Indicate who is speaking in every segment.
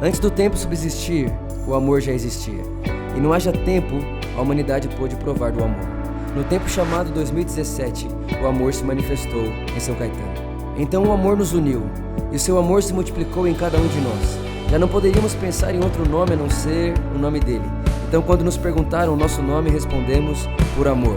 Speaker 1: Antes do tempo subsistir, o amor já existia. E não haja tempo, a humanidade pôde provar do amor. No tempo chamado 2017, o amor se manifestou em São Caetano. Então o amor nos uniu, e o seu amor se multiplicou em cada um de nós. Já não poderíamos pensar em outro nome a não ser o nome dele. Então quando nos perguntaram o nosso nome, respondemos por amor.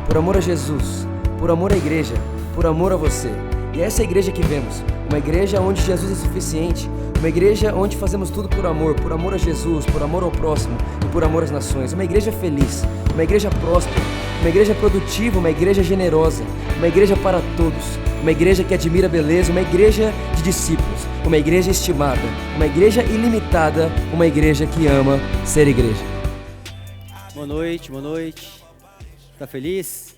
Speaker 1: Por amor a Jesus, por amor à igreja, por amor a você. E é essa igreja que vemos, uma igreja onde Jesus é suficiente, uma igreja onde fazemos tudo por amor a Jesus, por amor ao próximo e por amor às nações. Uma igreja feliz, uma igreja próspera, uma igreja produtiva, uma igreja generosa, uma igreja para todos, uma igreja que admira a beleza, uma igreja de discípulos, uma igreja estimada, uma igreja ilimitada, uma igreja que ama ser igreja.
Speaker 2: Boa noite, boa noite. Tá feliz?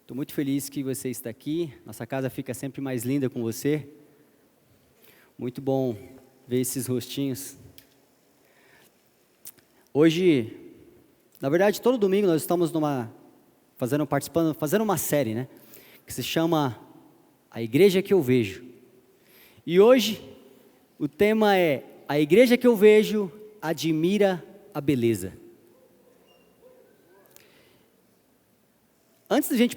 Speaker 2: Estou muito feliz que você está aqui. Nossa casa fica sempre mais linda com você. Muito bom ver esses rostinhos. Hoje, na verdade, todo domingo nós estamos fazendo uma série, né? Que se chama A Igreja que eu Vejo. E hoje, o tema é A Igreja que eu Vejo admira a beleza. Antes da gente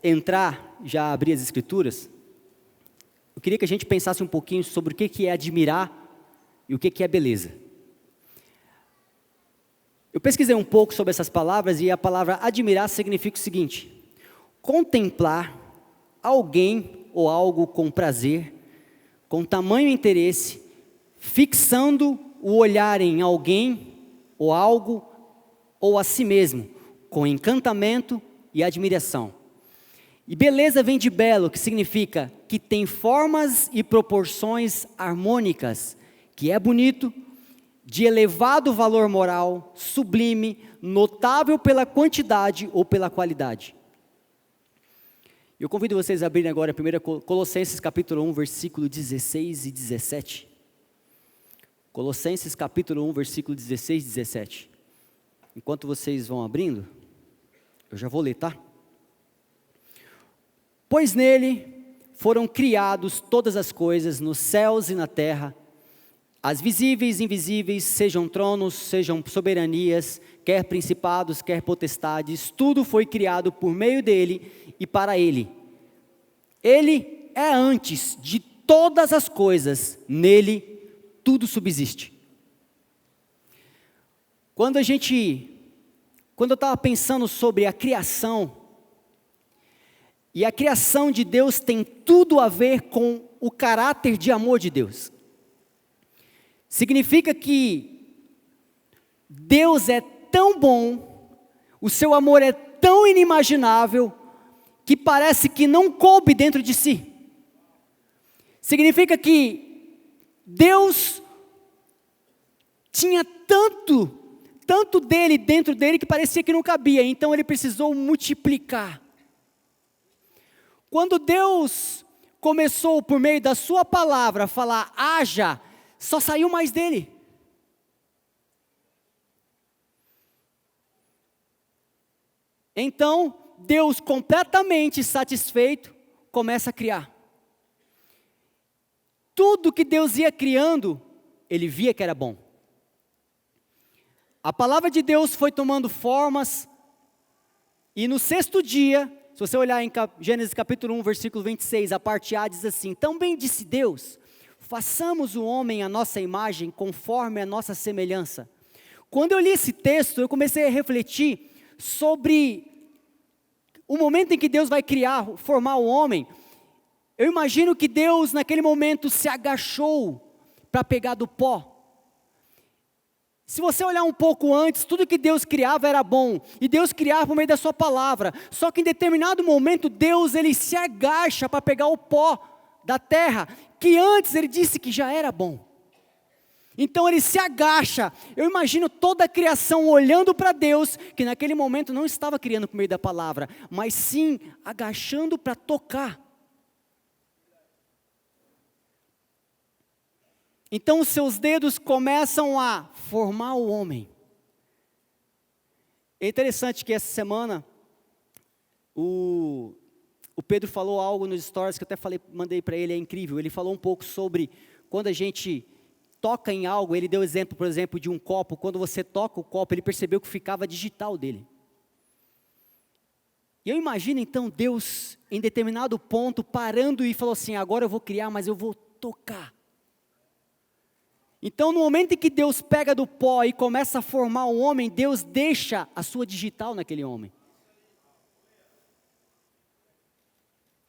Speaker 2: entrar, já abrir as escrituras, eu queria que a gente pensasse um pouquinho sobre o que é admirar e o que é beleza. Eu pesquisei um pouco sobre essas palavras e a palavra admirar significa o seguinte: contemplar alguém ou algo com prazer, com tamanho interesse, fixando o olhar em alguém ou algo ou a si mesmo, com encantamento e admiração. E beleza vem de belo, que significa que tem formas e proporções harmônicas, que é bonito, de elevado valor moral, sublime, notável pela quantidade ou pela qualidade. Eu convido vocês a abrirem agora 1 Colossenses capítulo 1, versículo 16 e 17. Colossenses capítulo 1, versículo 16 e 17. Enquanto vocês vão abrindo, eu já vou ler, tá? Pois nele foram criados todas as coisas nos céus e na terra, as visíveis e invisíveis, sejam tronos, sejam soberanias, quer principados, quer potestades, tudo foi criado por meio dele e para ele. Ele é antes de todas as coisas, nele tudo subsiste. Quando eu estava pensando sobre a criação, e a criação de Deus tem tudo a ver com o caráter de amor de Deus. Significa que Deus é tão bom, o seu amor é tão inimaginável, que parece que não coube dentro de si. Significa que Deus tinha tanto dele dentro dele que parecia que não cabia, então ele precisou multiplicar. Quando Deus começou por meio da sua palavra a falar haja, só saiu mais dele. Então, Deus completamente satisfeito, começa a criar. Tudo que Deus ia criando, ele via que era bom. A palavra de Deus foi tomando formas, e no sexto dia, se você olhar em Gênesis capítulo 1, versículo 26, a parte A diz assim: também disse Deus, façamos o homem à nossa imagem, conforme a nossa semelhança. Quando eu li esse texto, eu comecei a refletir sobre o momento em que Deus vai formar o homem. Eu imagino que Deus naquele momento se agachou para pegar do pó. Se você olhar um pouco antes, tudo que Deus criava era bom, e Deus criava por meio da sua palavra, só que em determinado momento Deus ele se agacha para pegar o pó da terra, que antes ele disse que já era bom. Então ele se agacha. Eu imagino toda a criação olhando para Deus, que naquele momento não estava criando por meio da palavra, mas sim agachando para tocar. Então os seus dedos começam a formar o homem. É interessante que essa semana o o Pedro falou algo nos stories que eu até mandei para ele, é incrível. Ele falou um pouco sobre quando a gente toca em algo, ele deu exemplo, por exemplo, de um copo. Quando você toca o copo, ele percebeu que ficava digital dele. E eu imagino então Deus, em determinado ponto, parando e falou assim, agora eu vou criar, mas eu vou tocar. Então, no momento em que Deus pega do pó e começa a formar o homem, Deus deixa a sua digital naquele homem.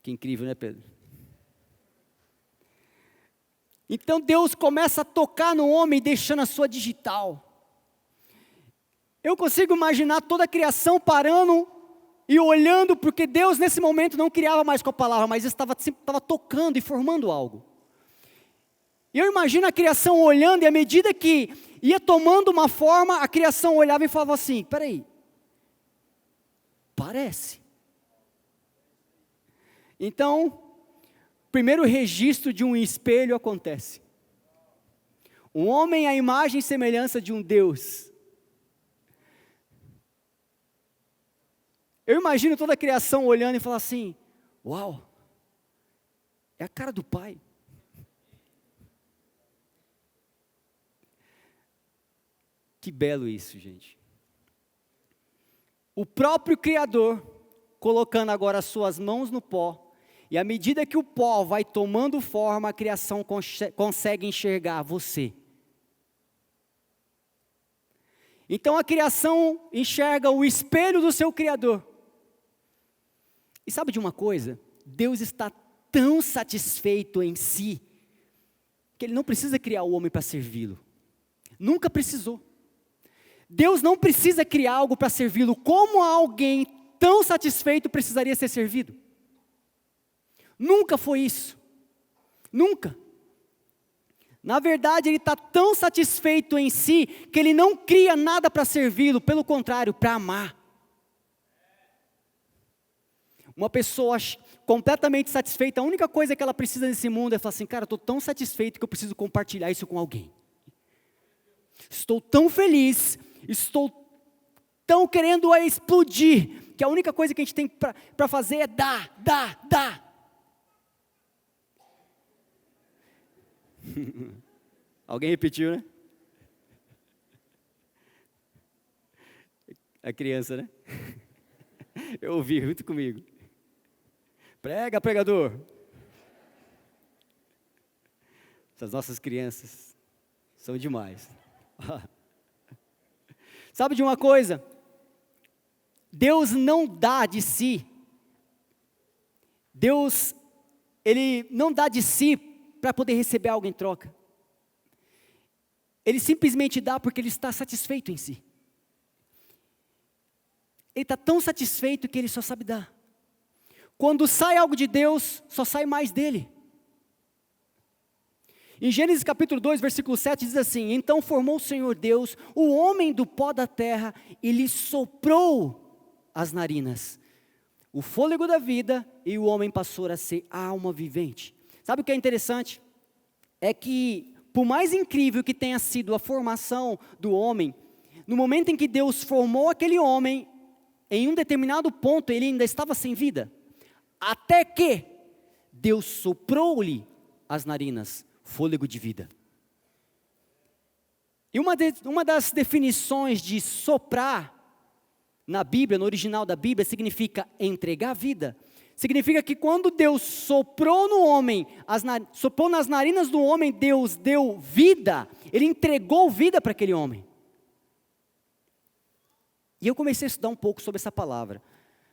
Speaker 2: Que incrível, né, Pedro? Então Deus começa a tocar no homem, deixando a sua digital. Eu consigo imaginar toda a criação parando e olhando, porque Deus nesse momento não criava mais com a palavra, mas estava tocando e formando algo. E eu imagino a criação olhando, e à medida que ia tomando uma forma, a criação olhava e falava assim, peraí, parece. Então, o primeiro registro de um espelho acontece. Um homem à imagem e semelhança de um Deus. Eu imagino toda a criação olhando e falando assim, uau, é a cara do Pai. Que belo isso, gente. O próprio Criador, colocando agora as suas mãos no pó, e à medida que o pó vai tomando forma, a criação consegue enxergar você. Então a criação enxerga o espelho do seu Criador. E sabe de uma coisa? Deus está tão satisfeito em si, que Ele não precisa criar o homem para servi-lo. Nunca precisou. Deus não precisa criar algo para servi-lo. Como alguém tão satisfeito precisaria ser servido? Nunca foi isso. Nunca. Na verdade, Ele está tão satisfeito em si, que Ele não cria nada para servi-lo, pelo contrário, para amar. Uma pessoa completamente satisfeita, a única coisa que ela precisa nesse mundo é falar assim, cara, eu estou tão satisfeito que eu preciso compartilhar isso com alguém. Estou tão feliz, estou tão querendo explodir, que a única coisa que a gente tem para fazer é dar. Alguém repetiu, né? A criança, né? Eu ouvi muito comigo. Prega, pregador. Essas nossas crianças são demais. Sabe de uma coisa? Deus não dá de si. Deus, Ele não dá de si para poder receber algo em troca. Ele simplesmente dá porque Ele está satisfeito em si. Ele está tão satisfeito que Ele só sabe dar. Quando sai algo de Deus, só sai mais dEle. Em Gênesis capítulo 2, versículo 7, diz assim, então formou o Senhor Deus, o homem do pó da terra, e lhe soprou as narinas, o fôlego da vida, e o homem passou a ser alma vivente. Sabe o que é interessante? É que, por mais incrível que tenha sido a formação do homem, no momento em que Deus formou aquele homem, em um determinado ponto ele ainda estava sem vida, até que Deus soprou-lhe as narinas, fôlego de vida. E uma das definições de soprar na Bíblia, no original da Bíblia, significa entregar vida. Significa que quando Deus soprou no homem, soprou nas narinas do homem, Deus deu vida, Ele entregou vida para aquele homem. E eu comecei a estudar um pouco sobre essa palavra.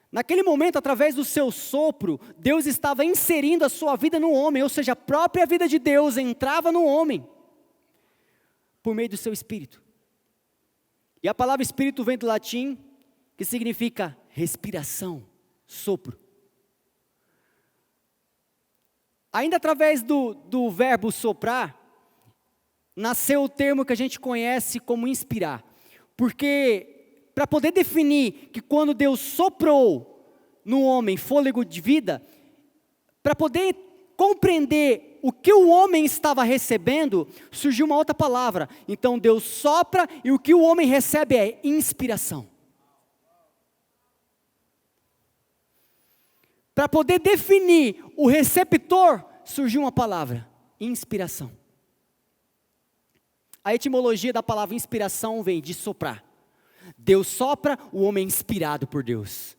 Speaker 2: Naquele momento, através do seu sopro, Deus estava inserindo a sua vida no homem, ou seja, a própria vida de Deus entrava no homem, por meio do seu espírito. E a palavra espírito vem do latim, que significa respiração, sopro. Ainda através do verbo soprar, nasceu o termo que a gente conhece como inspirar. Porque, para poder definir que quando Deus soprou no homem fôlego de vida, para poder compreender o que o homem estava recebendo, surgiu uma outra palavra. Então Deus sopra e o que o homem recebe é inspiração. para poder definir o receptor, surgiu uma palavra: inspiração. A etimologia da palavra inspiração vem de soprar. Deus sopra, o homem é inspirado por Deus.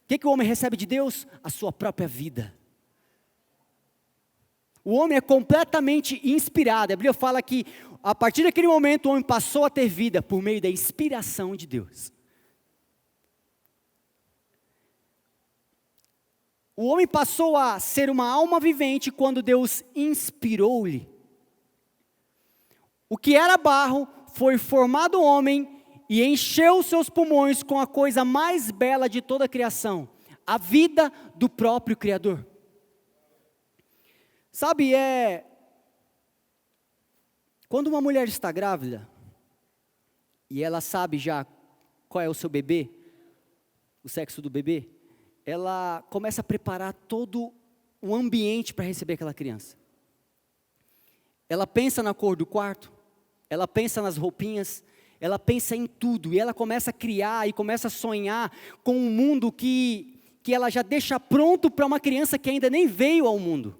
Speaker 2: O que o homem recebe de Deus? A sua própria vida. O homem é completamente inspirado. A Bíblia fala que a partir daquele momento o homem passou a ter vida por meio da inspiração de Deus. O homem passou a ser uma alma vivente quando Deus inspirou-lhe. O que era barro foi formado homem e encheu seus pulmões com a coisa mais bela de toda a criação, a vida do próprio Criador. Sabe, quando uma mulher está grávida, e ela sabe já qual é o seu bebê, o sexo do bebê, ela começa a preparar todo o ambiente para receber aquela criança. Ela pensa na cor do quarto, ela pensa nas roupinhas, ela pensa em tudo, e ela começa a criar e começa a sonhar com um mundo que ela já deixa pronto para uma criança que ainda nem veio ao mundo.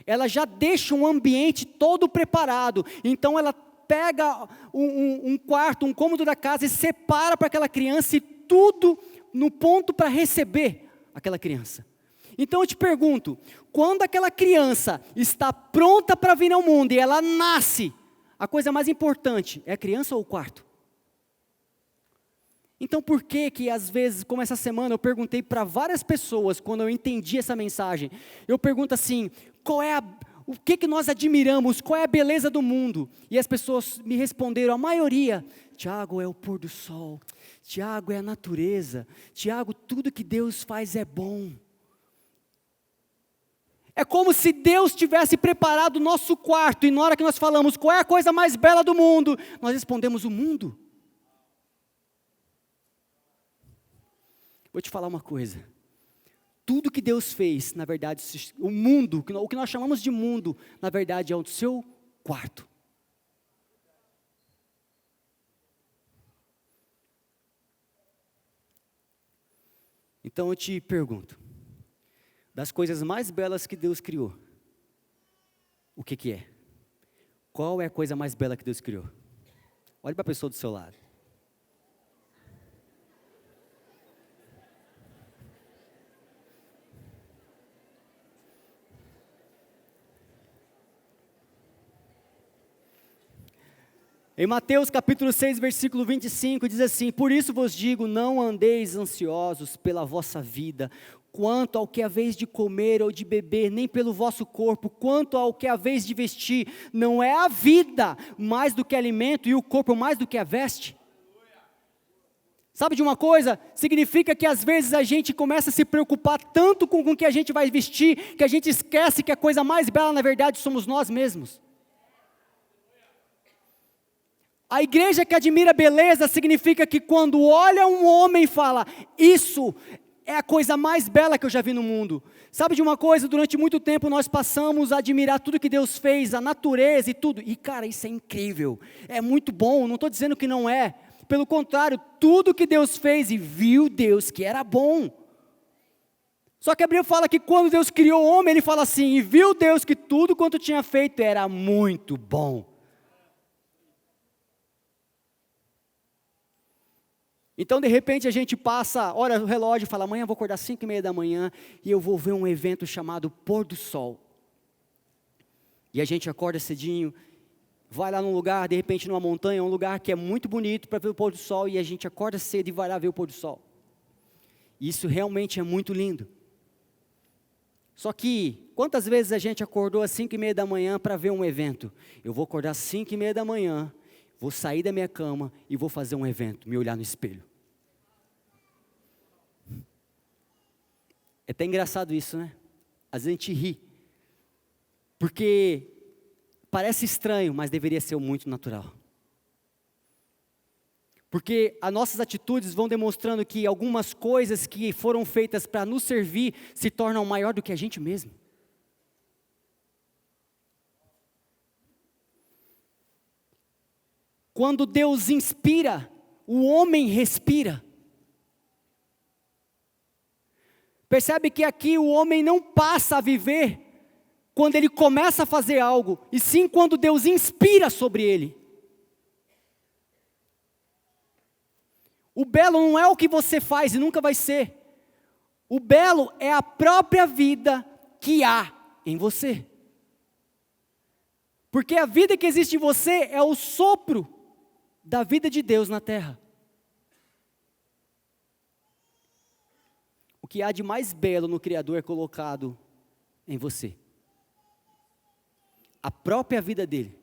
Speaker 2: Ela já deixa um ambiente todo preparado, então ela pega um quarto, um cômodo da casa e separa para aquela criança e tudo no ponto para receber aquela criança. Então eu te pergunto, quando aquela criança está pronta para vir ao mundo e ela nasce, a coisa mais importante é a criança ou o quarto? Então por que às vezes, como essa semana, eu perguntei para várias pessoas, quando eu entendi essa mensagem, eu pergunto assim, o que nós admiramos, qual é a beleza do mundo? E as pessoas me responderam, a maioria, Tiago, é o pôr do sol, Tiago, é a natureza, Tiago, tudo que Deus faz é bom. É como se Deus tivesse preparado o nosso quarto, e na hora que nós falamos, qual é a coisa mais bela do mundo? Nós respondemos, o mundo. Vou te falar uma coisa, tudo que Deus fez, na verdade, o mundo, o que nós chamamos de mundo, na verdade é o seu quarto. Então eu te pergunto, das coisas mais belas que Deus criou, o que é? Qual é a coisa mais bela que Deus criou? Olhe para a pessoa do seu lado. Em Mateus capítulo 6, versículo 25, diz assim, por isso vos digo, não andeis ansiosos pela vossa vida, quanto ao que haveis de comer ou de beber, nem pelo vosso corpo, quanto ao que haveis de vestir, não é a vida mais do que alimento e o corpo mais do que a veste? Sabe de uma coisa? Significa que às vezes a gente começa a se preocupar tanto com o que a gente vai vestir, que a gente esquece que a coisa mais bela na verdade somos nós mesmos. A igreja que admira beleza significa que quando olha um homem e fala, isso é a coisa mais bela que eu já vi no mundo. Sabe de uma coisa? Durante muito tempo nós passamos a admirar tudo que Deus fez, a natureza e tudo. E cara, isso é incrível, é muito bom, não estou dizendo que não é. Pelo contrário, tudo que Deus fez e viu Deus que era bom. Só que a Bíblia fala que quando Deus criou o homem, Ele fala assim, e viu Deus que tudo quanto tinha feito era muito bom. Então, de repente, a gente passa, olha o relógio e fala, amanhã eu vou acordar às 5:30 da manhã e eu vou ver um evento chamado Pôr do Sol. E a gente acorda cedinho, vai lá num lugar, de repente numa montanha, um lugar que é muito bonito para ver o pôr do sol, e a gente acorda cedo e vai lá ver o pôr do sol. Isso realmente é muito lindo. Só que, quantas vezes a gente acordou às 5:30 da manhã para ver um evento? Eu vou acordar às 5:30 da manhã, vou sair da minha cama e vou fazer um evento, me olhar no espelho. É até engraçado isso, né? Às vezes a gente ri, porque parece estranho, mas deveria ser muito natural. Porque as nossas atitudes vão demonstrando que algumas coisas que foram feitas para nos servir se tornam maior do que a gente mesmo. Quando Deus inspira, o homem respira. Percebe que aqui o homem não passa a viver quando ele começa a fazer algo, e sim quando Deus inspira sobre ele. O belo não é o que você faz e nunca vai ser. O belo é a própria vida que há em você. Porque a vida que existe em você é o sopro da vida de Deus na terra. O que há de mais belo no Criador é colocado em você. A própria vida dele.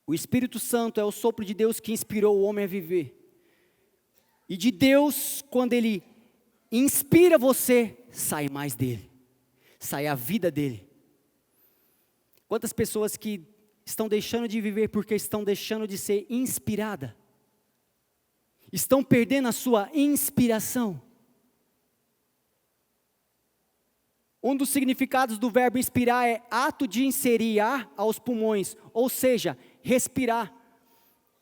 Speaker 2: O Espírito Santo é o sopro de Deus que inspirou o homem a viver. E de Deus, quando Ele inspira você, sai mais dele. Sai a vida dele. Quantas pessoas que estão deixando de viver porque estão deixando de ser inspirada? Estão perdendo a sua inspiração. Um dos significados do verbo inspirar é ato de inserir ar aos pulmões, ou seja, respirar.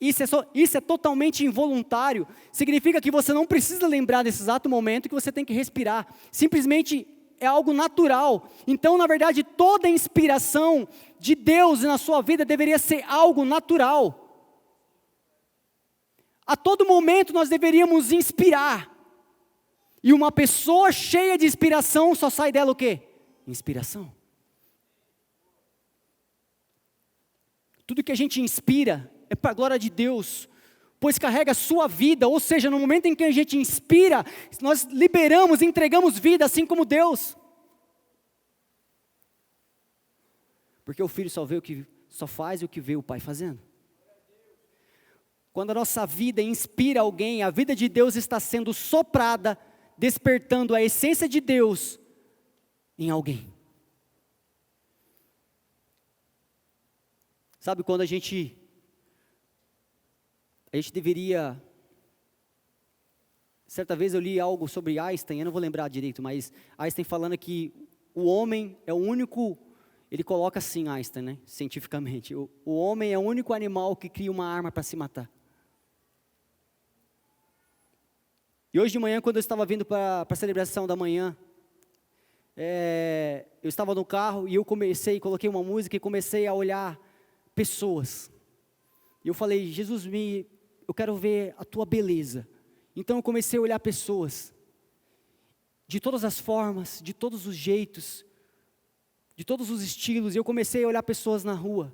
Speaker 2: Isso é totalmente involuntário. Significa que você não precisa lembrar desse exato momento que você tem que respirar. Simplesmente é algo natural. Então, na verdade, toda a inspiração de Deus na sua vida deveria ser algo natural. A todo momento nós deveríamos inspirar. E uma pessoa cheia de inspiração, só sai dela o quê? Inspiração. Tudo que a gente inspira é para a glória de Deus, pois carrega a sua vida, ou seja, no momento em que a gente inspira, nós liberamos, entregamos vida, assim como Deus. Porque o filho só faz o que vê o pai fazendo. Quando a nossa vida inspira alguém, a vida de Deus está sendo soprada, despertando a essência de Deus em alguém. Sabe quando a gente deveria... Certa vez eu li algo sobre Einstein, eu não vou lembrar direito, mas Einstein falando que o homem é o único... Ele coloca assim Einstein, né, cientificamente. O homem é o único animal que cria uma arma para se matar. E hoje de manhã, quando eu estava vindo para a celebração da manhã, eu estava no carro e coloquei uma música e comecei a olhar pessoas. E eu falei, Jesus, eu quero ver a tua beleza. Então eu comecei a olhar pessoas, de todas as formas, de todos os jeitos, de todos os estilos, e eu comecei a olhar pessoas na rua.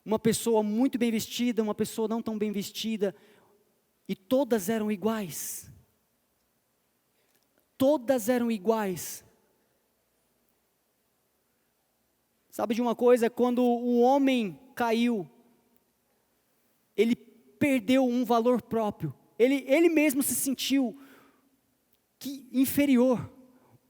Speaker 2: Uma pessoa muito bem vestida, uma pessoa não tão bem vestida, e todas eram iguais. Todas eram iguais. Sabe de uma coisa? Quando o homem caiu, ele perdeu um valor próprio. Ele mesmo se sentiu inferior.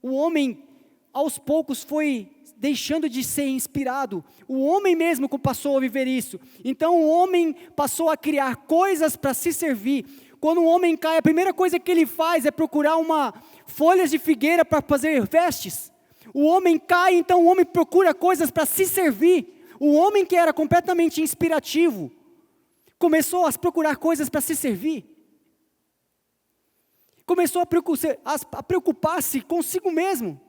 Speaker 2: O homem, aos poucos, foi deixando de ser inspirado. O homem mesmo passou a viver isso. Então o homem passou a criar coisas para se servir. Quando o homem cai, a primeira coisa que ele faz é procurar folhas de figueira para fazer vestes. O homem cai, então o homem procura coisas para se servir. O homem que era completamente inspirativo, começou a procurar coisas para se servir. Começou a preocupar-se consigo mesmo.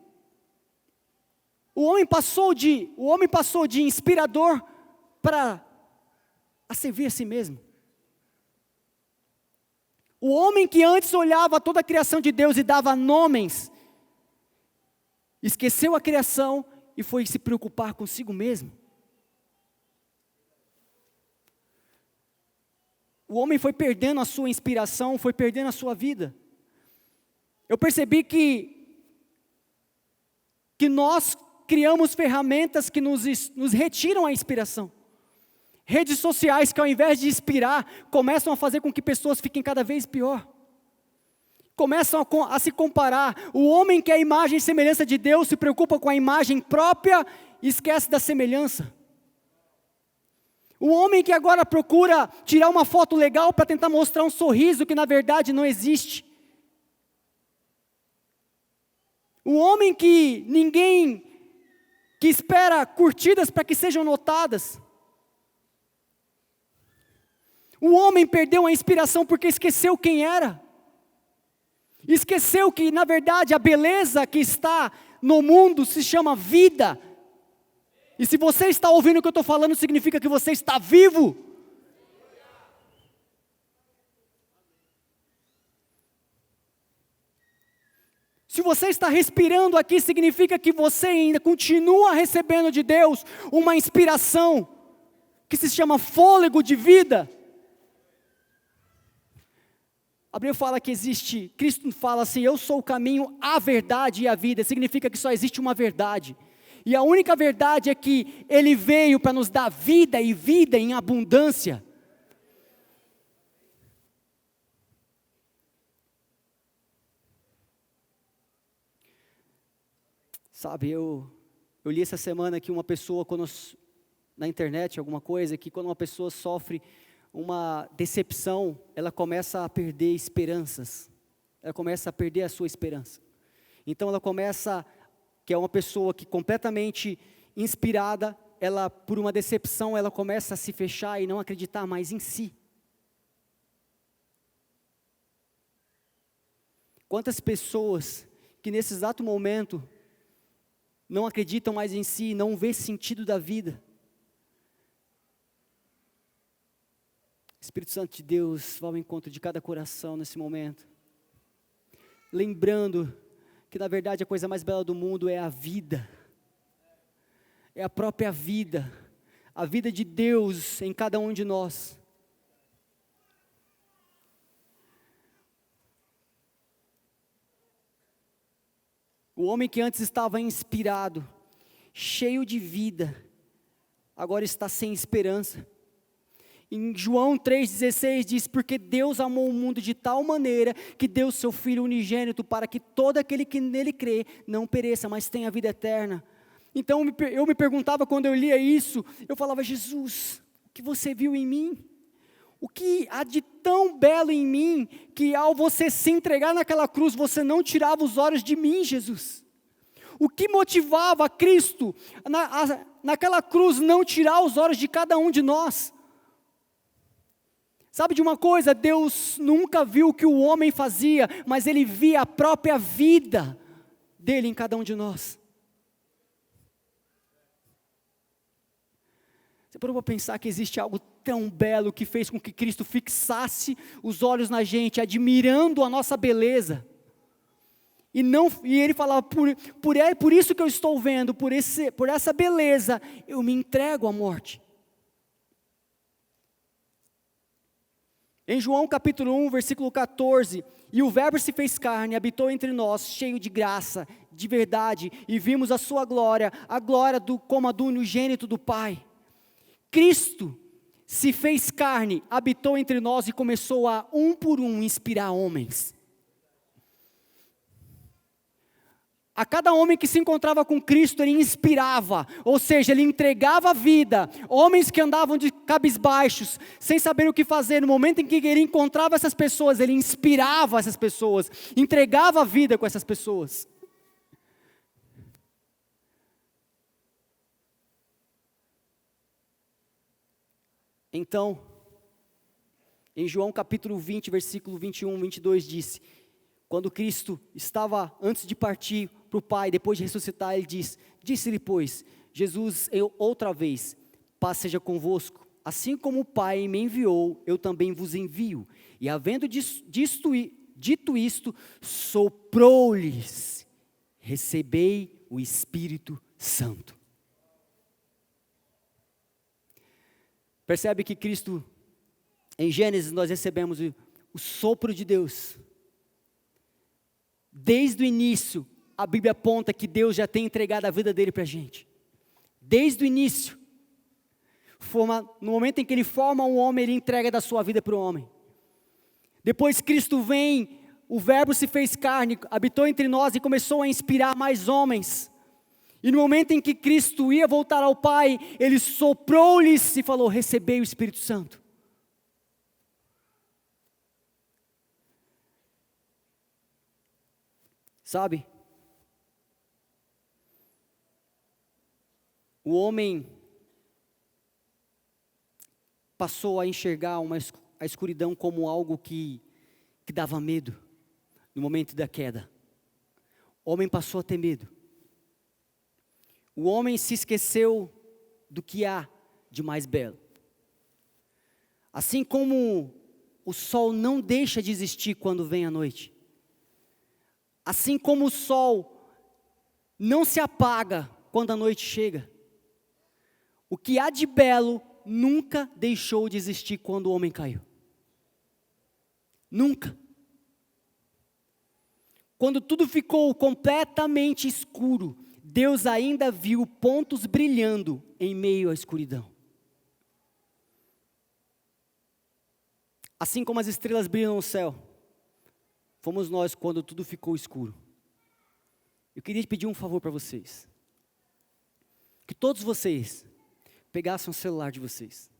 Speaker 2: O homem passou de inspirador para servir a si mesmo. O homem que antes olhava toda a criação de Deus e dava nomes, esqueceu a criação e foi se preocupar consigo mesmo. O homem foi perdendo a sua inspiração, foi perdendo a sua vida. Eu percebi que nós criamos ferramentas que nos retiram a inspiração. Redes sociais que ao invés de inspirar, começam a fazer com que pessoas fiquem cada vez pior. Começam a se comparar. O homem que é a imagem e semelhança de Deus se preocupa com a imagem própria e esquece da semelhança. O homem que agora procura tirar uma foto legal para tentar mostrar um sorriso que na verdade não existe. O homem que espera curtidas para que sejam notadas. O homem perdeu a inspiração porque esqueceu quem era. Esqueceu que, na verdade, a beleza que está no mundo se chama vida. E se você está ouvindo o que eu estou falando, significa que você está vivo. Se você está respirando aqui, significa que você ainda continua recebendo de Deus uma inspiração, que se chama fôlego de vida. A Bíblia fala que existe, Cristo fala assim, eu sou o caminho, a verdade e a vida, significa que só existe uma verdade. E a única verdade é que Ele veio para nos dar vida e vida em abundância. Sabe, eu li essa semana que uma pessoa, na internet, alguma coisa, que quando uma pessoa sofre uma decepção, ela começa a perder esperanças, ela começa a perder a sua esperança. Então ela começa, que é uma pessoa que completamente inspirada, ela por uma decepção, ela começa a se fechar e não acreditar mais em si. Quantas pessoas que nesse exato momento não acreditam mais em si, não vê sentido da vida. Espírito Santo de Deus, vá ao encontro de cada coração nesse momento. Lembrando que na verdade a coisa mais bela do mundo é a vida. É a própria vida. A vida de Deus em cada um de nós. O homem que antes estava inspirado, cheio de vida, agora está sem esperança. Em João 3,16 diz, porque Deus amou o mundo de tal maneira, que deu seu Filho unigênito, para que todo aquele que nele crê, não pereça, mas tenha vida eterna. Então eu me perguntava quando eu lia isso, eu falava, Jesus, o que você viu em mim? O que há de tão belo em mim, que ao você se entregar naquela cruz, você não tirava os olhos de mim, Jesus? O que motivava Cristo, naquela cruz, não tirar os olhos de cada um de nós? Sabe de uma coisa? Deus nunca viu o que o homem fazia, mas Ele via a própria vida dEle em cada um de nós. Você parou para pensar que existe algo tão belo que fez com que Cristo fixasse os olhos na gente, admirando a nossa beleza. E Ele falava, por isso que eu estou vendo, por essa beleza, eu me entrego à morte. Em João capítulo 1, versículo 14, e o verbo se fez carne, habitou entre nós, cheio de graça, de verdade, e vimos a sua glória, a glória como a do unigênito do Pai. Cristo se fez carne, habitou entre nós e começou a, um por um, inspirar homens. A cada homem que se encontrava com Cristo, Ele inspirava, ou seja, Ele entregava a vida. Homens que andavam de cabisbaixos, sem saber o que fazer, no momento em que Ele encontrava essas pessoas, Ele inspirava essas pessoas, entregava a vida com essas pessoas. Então, em João capítulo 20, versículo 21, 22, disse, quando Cristo estava antes de partir para o Pai, depois de ressuscitar, Ele disse-lhe, pois, Jesus, eu outra vez, paz seja convosco, assim como o Pai me enviou, eu também vos envio. E havendo dito isto, soprou-lhes, recebei o Espírito Santo. Percebe que Cristo, em Gênesis, nós recebemos o sopro de Deus. Desde o início, a Bíblia aponta que Deus já tem entregado a vida dele para a gente. Desde o início. No momento em que Ele forma um homem, Ele entrega da sua vida para o homem. Depois Cristo vem, o verbo se fez carne, habitou entre nós e começou a inspirar mais homens. E no momento em que Cristo ia voltar ao Pai, Ele soprou-lhes e falou, recebei o Espírito Santo. Sabe? O homem passou a enxergar a escuridão como algo que dava medo. no momento da queda. O homem passou a ter medo. O homem se esqueceu do que há de mais belo. Assim como o sol não deixa de existir quando vem a noite, assim como o sol não se apaga quando a noite chega, o que há de belo nunca deixou de existir quando o homem caiu. Nunca. Quando tudo ficou completamente escuro, Deus ainda viu pontos brilhando em meio à escuridão. Assim como as estrelas brilham no céu, fomos nós quando tudo ficou escuro. Eu queria te pedir um favor para vocês. Que todos vocês pegassem o celular de vocês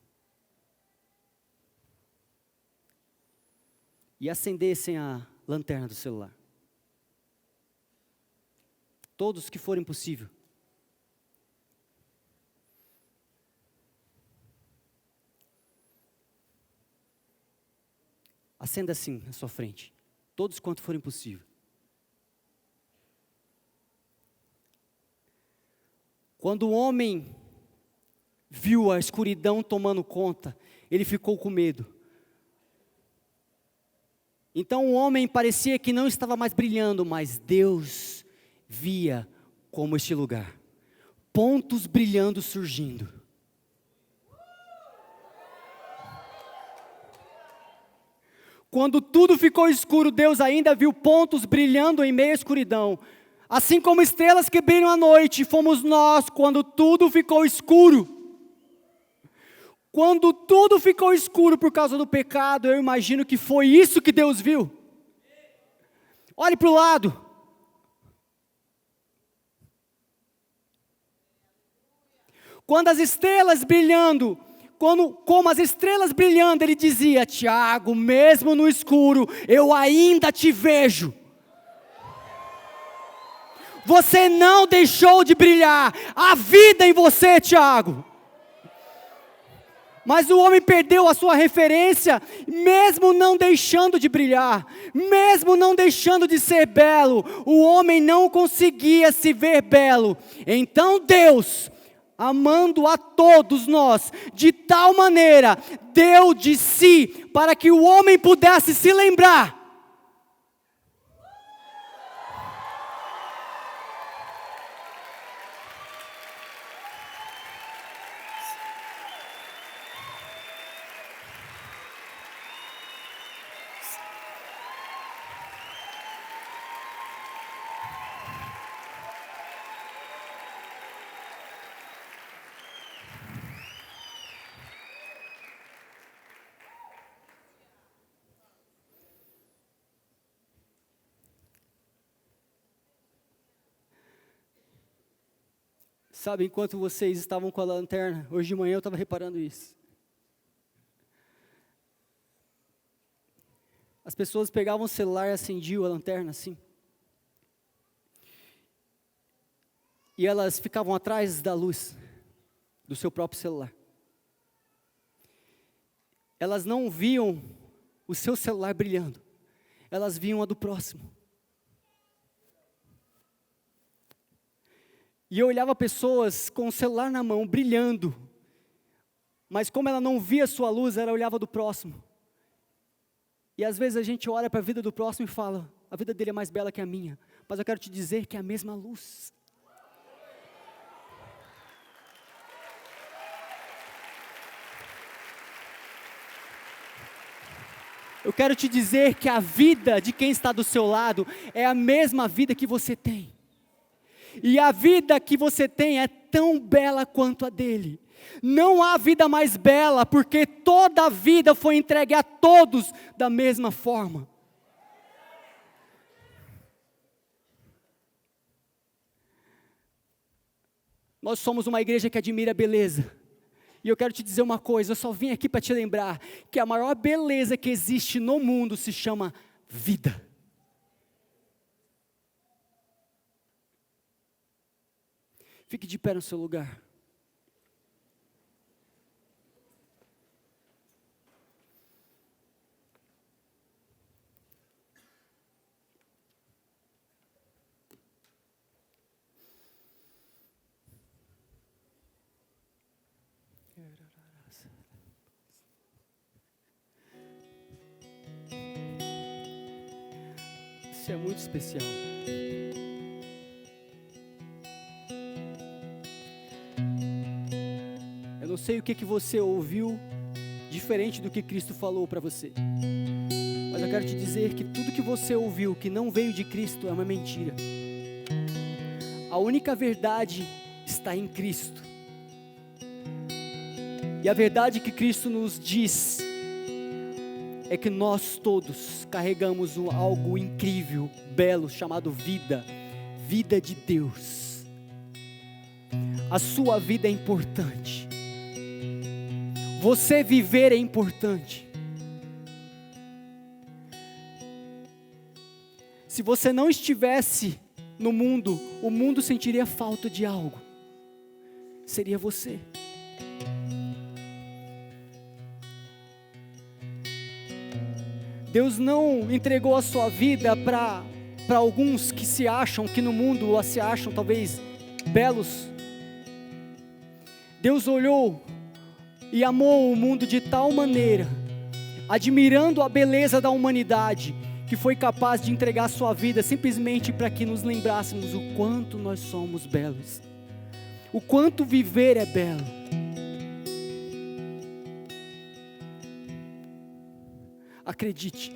Speaker 2: e acendessem a lanterna do celular. Todos que forem possível. Acenda assim na sua frente. Todos quanto forem possível. Quando o homem viu a escuridão tomando conta, ele ficou com medo. Então o homem parecia que não estava mais brilhando, mas Deus via como este lugar. Pontos brilhando surgindo. Quando tudo ficou escuro, Deus ainda viu pontos brilhando em meio à escuridão. Assim como estrelas que brilham à noite, fomos nós quando tudo ficou escuro. Quando tudo ficou escuro por causa do pecado, eu imagino que foi isso que Deus viu. Olhe para o lado. Quando as estrelas brilhando, como as estrelas brilhando, ele dizia: Tiago, mesmo no escuro, eu ainda te vejo. Você não deixou de brilhar, há vida em você, Tiago. Mas o homem perdeu a sua referência, mesmo não deixando de brilhar, mesmo não deixando de ser belo, o homem não conseguia se ver belo. Então Deus, amando a todos nós, de tal maneira, deu de si, para que o homem pudesse se lembrar. Sabe, enquanto vocês estavam com a lanterna, hoje de manhã eu estava reparando isso. As pessoas pegavam o celular e acendiam a lanterna assim. E elas ficavam atrás da luz do seu próprio celular. Elas não viam o seu celular brilhando, elas viam a do próximo. E eu olhava pessoas com o celular na mão, brilhando, mas como ela não via a sua luz, ela olhava do próximo. E às vezes a gente olha para a vida do próximo e fala: a vida dele é mais bela que a minha, mas eu quero te dizer que é a mesma luz. Eu quero te dizer que a vida de quem está do seu lado é a mesma vida que você tem. E a vida que você tem é tão bela quanto a dele. Não há vida mais bela, porque toda a vida foi entregue a todos da mesma forma. Nós somos uma igreja que admira a beleza. E eu quero te dizer uma coisa, eu só vim aqui para te lembrar que a maior beleza que existe no mundo se chama vida. Fique de pé no seu lugar. Você é muito especial. Eu não sei o que você ouviu diferente do que Cristo falou para você. Mas eu quero te dizer que tudo que você ouviu que não veio de Cristo é uma mentira. A única verdade está em Cristo. E a verdade que Cristo nos diz é que nós todos carregamos algo incrível, belo, chamado vida. Vida de Deus. A sua vida é importante. Você viver é importante. Se você não estivesse no mundo, o mundo sentiria falta de algo. Seria você. Deus não entregou a sua vida para alguns que se acham, que no mundo se acham talvez belos. Deus olhou e amou o mundo de tal maneira, admirando a beleza da humanidade, que foi capaz de entregar a sua vida simplesmente para que nos lembrássemos o quanto nós somos belos, o quanto viver é belo. Acredite,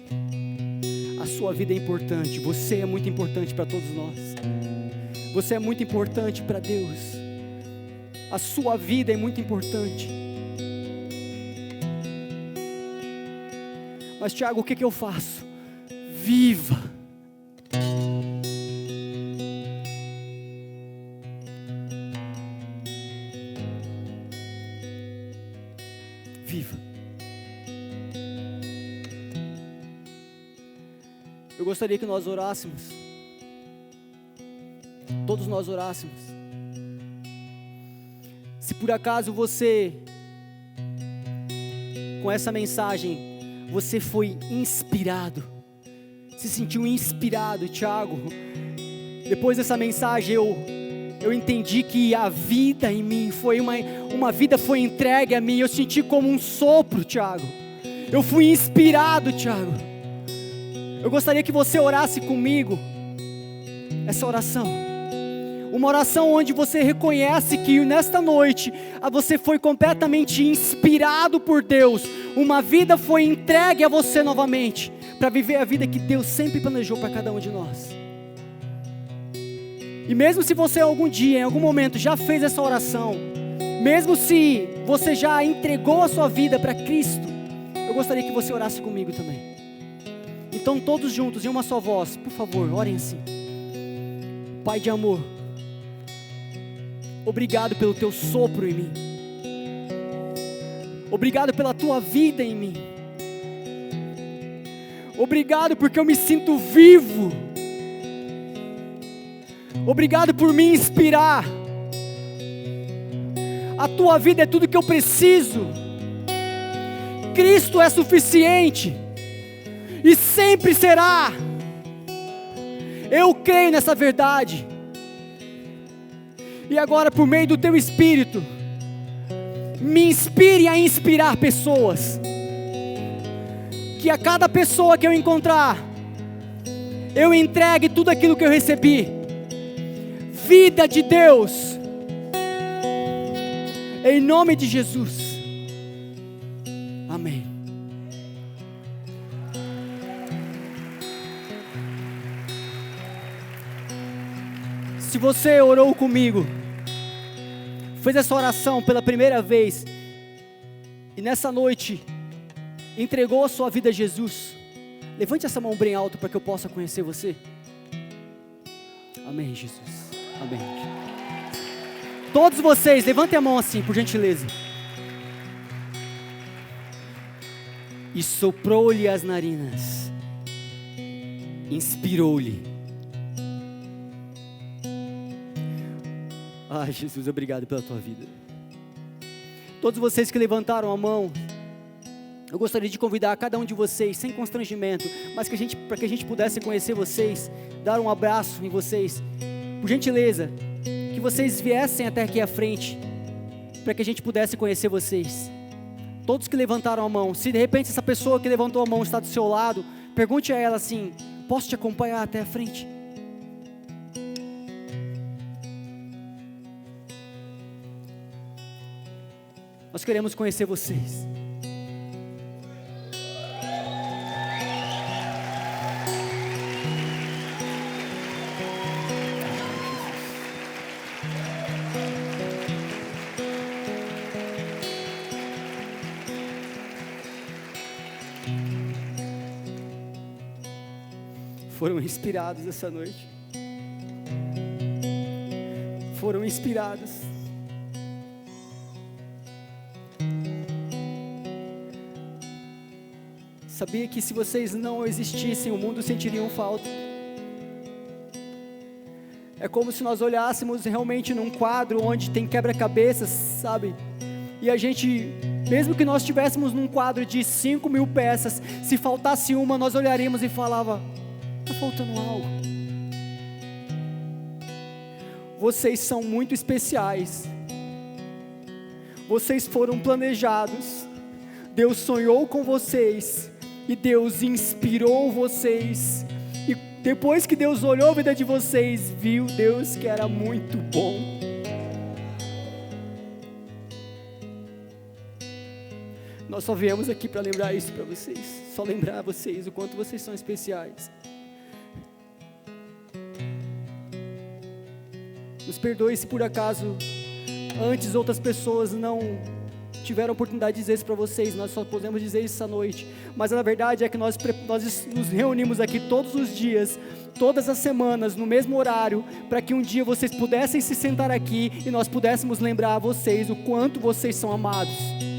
Speaker 2: a sua vida é importante, você é muito importante para todos nós, você é muito importante para Deus, a sua vida é muito importante. Mas Tiago, o que eu faço? Viva. Viva. Eu gostaria que nós orássemos. Todos nós orássemos. Se por acaso você, com essa mensagem, você foi inspirado, se sentiu inspirado, Tiago, depois dessa mensagem eu entendi que a vida em mim foi uma vida foi entregue a mim, eu senti como um sopro, Tiago, eu fui inspirado, Tiago. Eu gostaria que você orasse comigo essa oração, uma oração onde você reconhece que nesta noite você foi completamente inspirado por Deus, uma vida foi entregue a você novamente, para viver a vida que Deus sempre planejou para cada um de nós. E mesmo se você algum dia, em algum momento já fez essa oração, mesmo se você já entregou a sua vida para Cristo, eu gostaria que você orasse comigo também. Então todos juntos, em uma só voz, por favor, orem assim. Pai de amor, obrigado pelo teu sopro em mim, obrigado pela tua vida em mim, obrigado porque eu me sinto vivo, obrigado por me inspirar, a tua vida é tudo que eu preciso, Cristo é suficiente, e sempre será, eu creio nessa verdade, e agora por meio do teu Espírito, me inspire a inspirar pessoas, que a cada pessoa que eu encontrar, eu entregue tudo aquilo que eu recebi, vida de Deus, em nome de Jesus, amém. Se você orou comigo, fez essa oração pela primeira vez, e nessa noite, entregou a sua vida a Jesus, levante essa mão bem alto para que eu possa conhecer você. Amém, Jesus, amém. Todos vocês, levantem a mão assim, por gentileza. E soprou-lhe as narinas, inspirou-lhe. Ai, Jesus, obrigado pela tua vida. Todos vocês que levantaram a mão, eu gostaria de convidar cada um de vocês, sem constrangimento, mas para que a gente pudesse conhecer vocês, dar um abraço em vocês, por gentileza, que vocês viessem até aqui à frente, para que a gente pudesse conhecer vocês. Todos que levantaram a mão, se de repente essa pessoa que levantou a mão está do seu lado, pergunte a ela assim: Posso te acompanhar até a frente? Nós queremos conhecer vocês. Foram inspirados essa noite. Foram inspirados. Sabia que se vocês não existissem, o mundo sentiria falta. É como se nós olhássemos realmente num quadro onde tem quebra-cabeças, sabe? E a gente, mesmo que nós estivéssemos num quadro de 5.000 peças, se faltasse uma, nós olharíamos e falava: está faltando algo. Vocês são muito especiais. Vocês foram planejados. Deus sonhou com vocês. E Deus inspirou vocês. E depois que Deus olhou a vida de vocês, viu Deus que era muito bom. Nós só viemos aqui para lembrar isso para vocês. Só lembrar a vocês o quanto vocês são especiais. Nos perdoe se por acaso antes outras pessoas não tiveram a oportunidade de dizer isso para vocês. Nós só podemos dizer isso essa noite. Mas a verdade é que nós nos reunimos aqui todos os dias, todas as semanas, no mesmo horário, para que um dia vocês pudessem se sentar aqui e nós pudéssemos lembrar a vocês o quanto vocês são amados.